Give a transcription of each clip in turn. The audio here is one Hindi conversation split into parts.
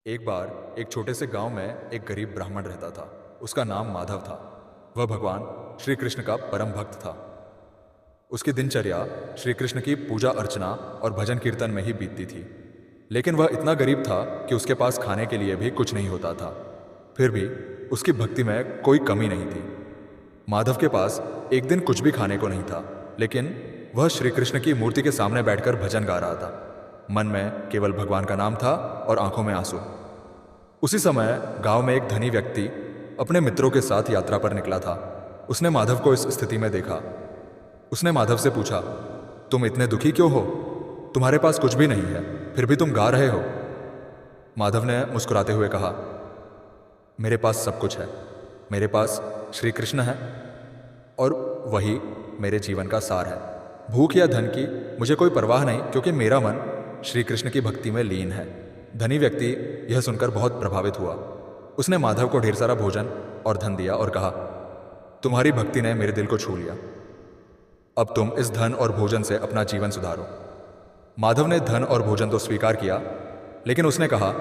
एक बार एक छोटे से गांव में एक गरीब ब्राह्मण रहता था। उसका नाम माधव था। वह भगवान श्री कृष्ण का परम भक्त था। उसकी दिनचर्या श्री कृष्ण की पूजा अर्चना और भजन कीर्तन में ही बीतती थी। लेकिन वह इतना गरीब था कि उसके पास खाने के लिए भी कुछ नहीं होता था। फिर भी उसकी भक्ति में कोई कमी नहीं थी। माधव के पास एक दिन कुछ भी खाने को नहीं था, लेकिन वह श्री कृष्ण की मूर्ति के सामने बैठकर भजन गा रहा था। मन में केवल भगवान का नाम था और आंखों में आंसू। उसी समय गांव में एक धनी व्यक्ति अपने मित्रों के साथ यात्रा पर निकला था। उसने माधव को इस स्थिति में देखा। उसने माधव से पूछा, तुम इतने दुखी क्यों हो? तुम्हारे पास कुछ भी नहीं है, फिर भी तुम गा रहे हो। माधव ने मुस्कुराते हुए कहा, मेरे पास सब कुछ है। मेरे पास श्री कृष्ण है और वही मेरे जीवन का सार है। भूख या धन की मुझे कोई परवाह नहीं, क्योंकि मेरा मन श्री कृष्ण की भक्ति में लीन है। धनी व्यक्ति यह सुनकर बहुत प्रभावित हुआ। उसने माधव को ढेर सारा भोजन और धन दिया और कहा, तुम्हारी भक्ति ने मेरे दिल को छू लिया। अब तुम इस धन और भोजन से अपना जीवन सुधारो। माधव ने धन और भोजन तो स्वीकार किया, लेकिन उसने कहा,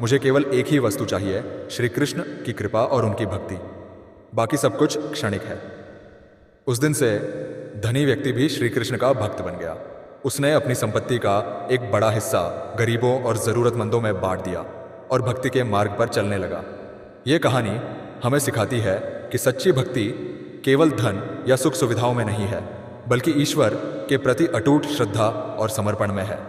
मुझे केवल एक ही वस्तु चाहिए, श्री कृष्ण की कृपा और उनकी भक्ति। बाकी सब कुछ क्षणिक है। उस दिन से धनी व्यक्ति भी श्री कृष्ण का भक्त बन गया। उसने अपनी संपत्ति का एक बड़ा हिस्सा गरीबों और जरूरतमंदों में बांट दिया और भक्ति के मार्ग पर चलने लगा। यह कहानी हमें सिखाती है कि सच्ची भक्ति केवल धन या सुख सुविधाओं में नहीं है, बल्कि ईश्वर के प्रति अटूट श्रद्धा और समर्पण में है।